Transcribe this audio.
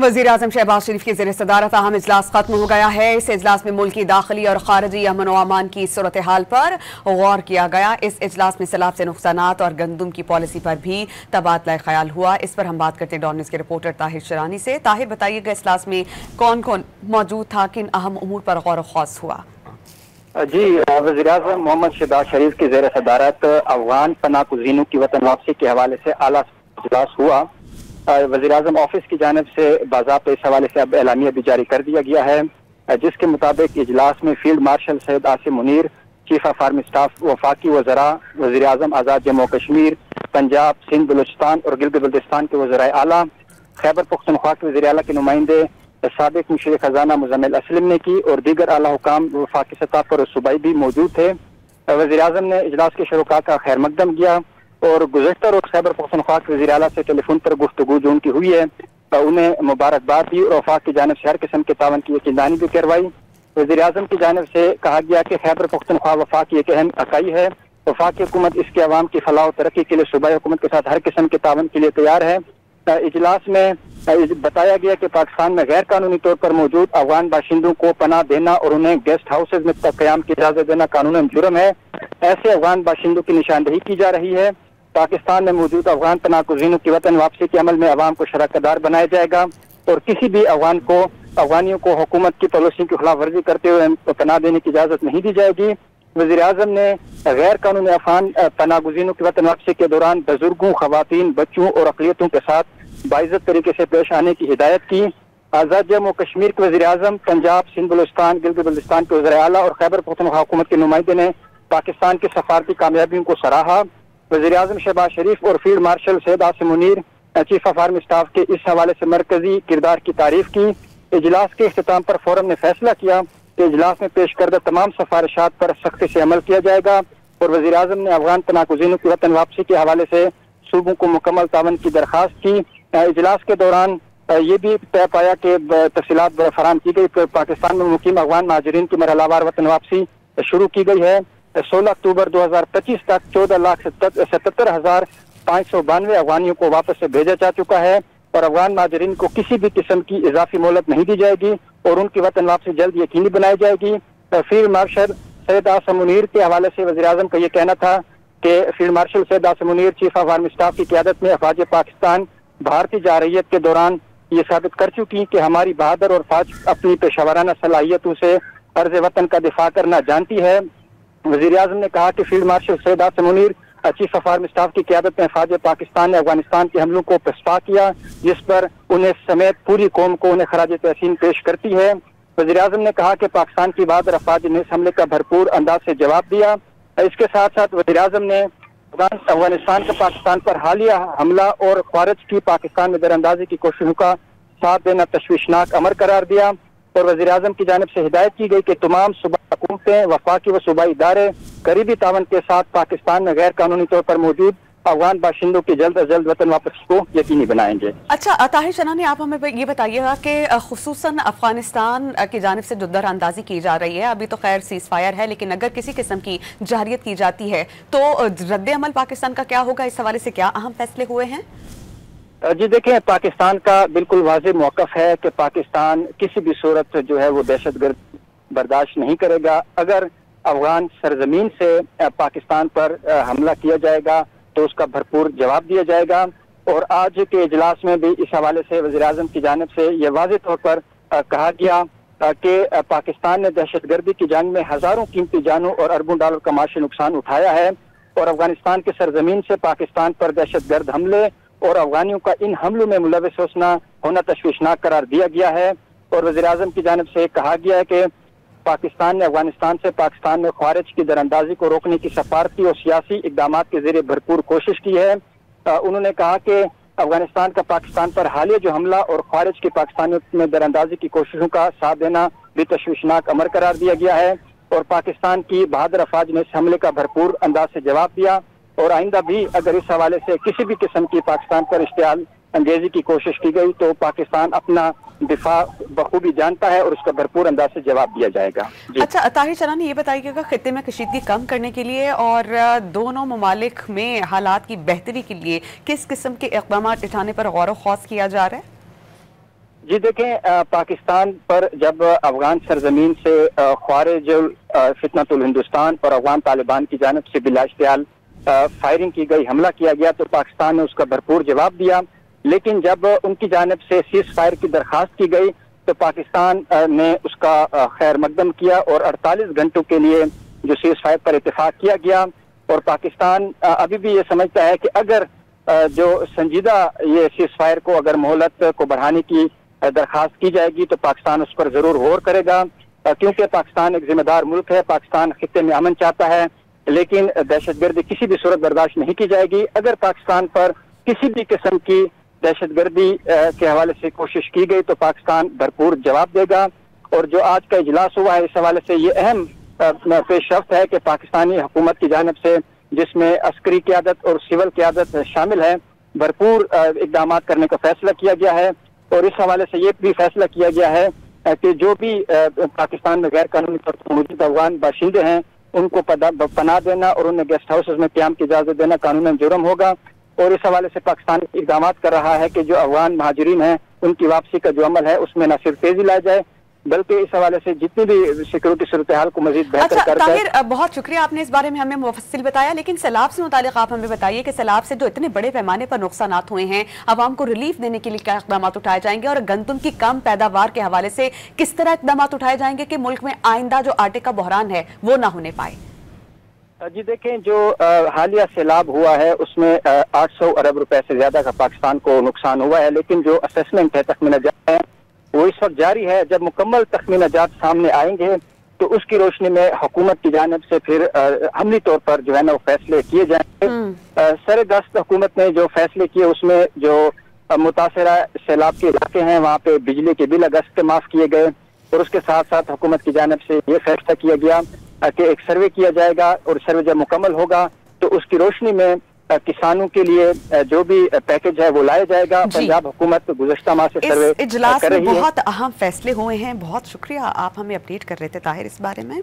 वज़ीर-ए-आज़म शहबाज शरीफ की ज़ेर सदारत अहम इजलास खत्म हो गया है। इस इजलास में मुल्की दाखिली और खारजी अमन व अमान की सूरत हाल पर गौर किया गया। इस इजलास में सैलाब से नुकसानात और गंदम की पॉलिसी पर भी तबादला ख्याल हुआ। इस पर हम बात करते हैं डॉन न्यूज़ के रिपोर्टर ताहिर शरानी से। ताहिर, बताइएगा इजलास में कौन कौन मौजूद था, किन अहम उमूर पर गौर ख़ास हुआ? जी, वज़ीर-ए-आज़म मोहम्मद शहबाज शरीफ की ज़ेर सदारत अफगान पनाहगज़ीनों की वतन वापसी के हवाले से आला इजलास हुआ। वज़ीर-ए-आज़म ऑफिस की जानिब से बाज़ाब्ता इस हवाले से अब एलानिया भी जारी कर दिया गया है, जिसके मुताबिक इजलास में field marshal Syed Asim Munir, chief of army staff, वफाकी वज़रा, वज़ीर-ए-आज़म आज़ाद जम्मू कश्मीर, पंजाब, सिंध, बलूचिस्तान और गिलगित बल्तिस्तान के वज़राए आला, खैबर पख्तूनख्वा के वज़ीर आला के नुमाइंदे साबिक मुशीर खजाना मुज़म्मिल असलम ने की और दीगर आला हुकाम वफाकी सतह पर सूबाई भी मौजूद थे। वज़ीर-ए-आज़म ने इजलास के शुरुका का खैर मकदम किया और गुज़श्ता रोज़ खैबर पख्तूनख्वा के वज़ीर आला से टेलीफोन पर गुफ्तगू जो उनकी हुई है उन्हें मुबारकबाद दी और वफाक की जानिब से हर किस्म के तावन की यकीनदानी भी करवाई। वज़ीर-ए-आज़म की जानिब से कहा गया कि खैबर पख्तूनख्वा वफाक की एक अहम इकाई है। वफाकी हुकूमत इसके अवाम की फलाह और तरक्की के लिए सूबाई हुकूमत के साथ हर किस्म के तावन के लिए तैयार है। इजलास में बताया गया कि पाकिस्तान में गैर कानूनी तौर पर मौजूद अफगान बाशिंदों को पनाह देना और उन्हें गेस्ट हाउसेज में क़याम की इजाजत देना कानूनन जुर्म है। ऐसे अफगान बाशिंदों की निशानदेही की जा रही है। पाकिस्तान में मौजूद अफगान पनाहगज़ीनों की वतन वापसी के अमल में अवाम को शराकतदार बनाया जाएगा और किसी भी अफगानियों को हुकूमत की पॉलिसी की खिलाफ वर्जी करते हुए पनाह देने की इजाजत नहीं दी जाएगी। वज़ीर-ए-आज़म ने गैर कानूनी अफगान पनाहगज़ीनों की वतन वापसी के दौरान बुजुर्गों, खवातीन, बच्चों और अक़लियतों के साथ बाइज़्ज़त तरीके से पेश आने की हिदायत की। आज़ाद जम्मू कश्मीर के वज़ीर-ए-आज़म, पंजाब, सिंध, बलूचिस्तान, गिलगित बल्तिस्तान के वज़ीर आला और खैबर पख्तूनख्वा हुकूमत के नुमाइंदे ने पाकिस्तान की सफारती कामयाबियों को सराहा। वज़ीर-ए-आज़म शहबाज शरीफ और field marshal Syed Asim Munir, chief of army staff के इस हवाले से मरकजी किरदार की तारीफ की। इजलास के इख्तिताम पर फोरम ने फैसला किया कि इजलास में पेश करदा तमाम सिफारिशात पर सख्ती से अमल किया जाएगा और वज़ीर-ए-आज़म ने अफगान पनाहगज़ीनों की वतन वापसी के हवाले से सूबों को मुकम्मल तावन की दरख्वास्त की। इजलास के दौरान ये भी तय पाया कि तफसीलात फराहम की गई कि पाकिस्तान में मुकीम अफगान महाजरीन की मरहलावार वतन वापसी शुरू की गई है। 16 अक्टूबर 2025 तक 14,77,592 अफगानियों को वापस से भेजा जा चुका है और अफगान महाजरीन को किसी भी किस्म की इजाफी मोहलत नहीं दी जाएगी और उनकी वतन वापसी जल्द यकीनी बनाई जाएगी। फील्ड मार्शल सैयद आसिम मुनीर के हवाले से वज़ीर-ए-आज़म का ये कहना था कि field marshal Syed Asim Munir chief of army staff की क़यादत में अफवाज पाकिस्तान भारतीय जारहियत के दौरान ये साबित कर चुकी कि हमारी बहादुर और फौज अपनी पेशावराना सलाहियतों से अर्ज़ वतन का दिफा करना जानती है। वज़ीर-ए-आज़म ने कहा कि field marshal Syed Asim Munir chief of army staff की क़यादत में फौज पाकिस्तान ने अफगानिस्तान के हमलों को पसपा किया, जिस पर उन्हें समेत पूरी कौम को उन्हें खराज तहसीन पेश करती है। वज़ीर-ए-आज़म ने कहा कि पाकिस्तान की बहादुर अफवाज ने इस हमले का भरपूर अंदाज से जवाब दिया। इसके साथ साथ वज़ीर-ए-आज़म ने अफगानिस्तान का पाकिस्तान पर हालिया हमला और ख्वारिज की पाकिस्तान में दरअंदाजी की कोशिशों का साथ देना तशवीशनाक अमर करार दिया और वज़ीर-ए-आज़म की जानिब से हिदायत की गई कि तमाम सूबाई हुकूमतें, वफाकी व सूबाई इदारे करीबी तावन के साथ पाकिस्तान में गैर कानूनी तौर पर मौजूद अफगान बाशिंदों की जल्द अज जल्द वतन वापसी को यकीनी बनाएंगे। अच्छा ताहिर शनानी, आप हमें ये बताइएगा कि खुसूसन अफगानिस्तान की जानिब से जो दरअंदाजी की जा रही है, अभी तो खैर सीज फायर है, लेकिन अगर किसी किस्म की जारियत की जाती है तो रद्द अमल पाकिस्तान का क्या होगा? इस हवाले से क्या अहम फैसले हुए हैं? जी देखें, पाकिस्तान का बिल्कुल वाज़ेह मौक़िफ़ है कि पाकिस्तान किसी भी सूरत जो है वो दहशतगर्द बर्दाश्त नहीं करेगा। अगर अफगान सरजमीन से पाकिस्तान पर हमला किया जाएगा तो उसका भरपूर जवाब दिया जाएगा और आज के इजलास में भी इस हवाले से वज़ीर-ए-आज़म की जानिब से यह वाज़ेह तौर पर कहा गया कि पाकिस्तान ने दहशतगर्दी की जंग में हज़ारों कीमती जानों और अरबों डॉलर का माशी नुकसान उठाया है और अफगानिस्तान के सरजमीन से पाकिस्तान पर दहशतगर्द हमले और अफगानियों का इन हमलों में मुलविस होना तशवीशनाक करार दिया गया है और वज़ीर-ए-आज़म की जानिब से कहा गया है कि पाकिस्तान ने अफगानिस्तान से पाकिस्तान में ख्वारिज की दरअंदाजी को रोकने की सफारती और सियासी इकदामात के जरिए भरपूर कोशिश की है। उन्होंने कहा कि अफगानिस्तान का पाकिस्तान पर हालिया जो हमला और ख्वारिज की पाकिस्तान में दरअंदाजी की कोशिशों का साथ देना भी तशवीशनाक अमर करार दिया गया है और पाकिस्तान की बहादुर अफवाज ने इस हमले का भरपूर अंदाज से जवाब दिया और आइंदा भी अगर इस हवाले से किसी भी किस्म की पाकिस्तान पर इश्तियाल अंगेजी की कोशिश की गई तो पाकिस्तान अपना दिफा बखूबी जानता है और उसका भरपूर अंदाज से जवाब दिया जाएगा। अच्छा ताहिर शनानी, ये बताइएगा खित्ते में कशीदगी कम करने के लिए और दोनों ममालिक में हालात की बेहतरी के लिए किस किस्म के इक़दाम उठाने पर गौर व ख़ौस किया जा रहा है? जी देखें, पाकिस्तान पर जब अफगान सरजमीन से ख्वारिज फितनतुल हिंदुस्तान और अफगान तालिबान की जानिब से बिलाइश्तियाल फायरिंग की गई, हमला किया गया, तो पाकिस्तान ने उसका भरपूर जवाब दिया। लेकिन जब उनकी जानिब से सीज फायर की दरखास्त की गई तो पाकिस्तान ने उसका खैर मकदम किया और 48 घंटों के लिए जो सीज फायर पर इत्तेफाक किया गया। और पाकिस्तान अभी भी ये समझता है कि अगर जो संजीदा ये सीज फायर को अगर मोहलत को बढ़ाने की दरखास्त की जाएगी तो पाकिस्तान उस पर जरूर गौर करेगा, क्योंकि पाकिस्तान एक जिम्मेदार मुल्क है। पाकिस्तान खित्ते में अमन चाहता है, लेकिन दहशतगर्दी किसी भी सूरत बर्दाश्त नहीं की जाएगी। अगर पाकिस्तान पर किसी भी किस्म की दहशतगर्दी के हवाले से कोशिश की गई तो पाकिस्तान भरपूर जवाब देगा। और जो आज का इजलास हुआ है, इस हवाले से ये अहम पेशरफ्त है कि पाकिस्तानी हुकूमत की जानिब से, जिसमें अस्करी क़यादत और सिविल क़यादत शामिल है, भरपूर इक़दाम करने का फैसला किया गया है। और इस हवाले से ये भी फैसला किया गया है कि जो भी पाकिस्तान में गैर कानूनी तौर पर मौजूद अफगान बाशिंदे हैं उनको पनाह देना और उन्हें गेस्ट हाउसेज में क़याम की इजाज़त देना कानूनन जुर्म होगा। और इस हवाले से पाकिस्तान इक़दाम कर रहा है कि जो अफगान महाजरीन हैं उनकी वापसी का जो अमल है उसमें न सिर्फ तेजी लाई जाए, बल्कि इस हवाले से जितनी भी सिक्योरिटी सूरत हाल को मजीद बेहतर करके। ताहिर, बहुत शुक्रिया, आपने इस बारे में हमें मुफस्सिल बताया। लेकिन सैलाब से मुतालिक आप हमें बताइए कि सैलाब से जो इतने बड़े पैमाने पर नुकसानात हुए हैं, आवाम को रिलीफ देने के लिए क्या इक़दाम उठाए जाएंगे और गंदम की कम पैदावार के हवाले से किस तरह इक़दाम उठाए जाएंगे कि मुल्क में आइंदा जो आटे का बहरान है वो ना होने पाए? जी देखें, जो हालिया सैलाब हुआ है उसमें 800 अरब रुपए से ज्यादा का पाकिस्तान को नुकसान हुआ है। लेकिन जो असेसमेंट है, तखमीना जात है, वो इस वक्त जारी है। जब मुकम्मल तखमीना जात सामने आएंगे तो उसकी रोशनी में हुकूमत की जानिब से फिर अमली तौर पर जो है ना वो फैसले किए जाएंगे। सरेदस्त हुकूमत ने जो फैसले किए उसमें जो मुतासरा सैलाब के इलाके हैं वहाँ पे बिजली के बिल अगस्त के माफ किए गए। और उसके साथ साथ हुकूमत की जानिब से ये फैसला किया गया कि एक सर्वे किया जाएगा और सर्वे जब मुकम्मल होगा तो उसकी रोशनी में किसानों के लिए जो भी पैकेज है वो लाया जाएगा। पंजाब हुकूमत गुज़श्ता माह से सर्वे इस इजलास में बहुत अहम फैसले हुए हैं। बहुत शुक्रिया, आप हमें अपडेट कर रहे थे ताहिर इस बारे में।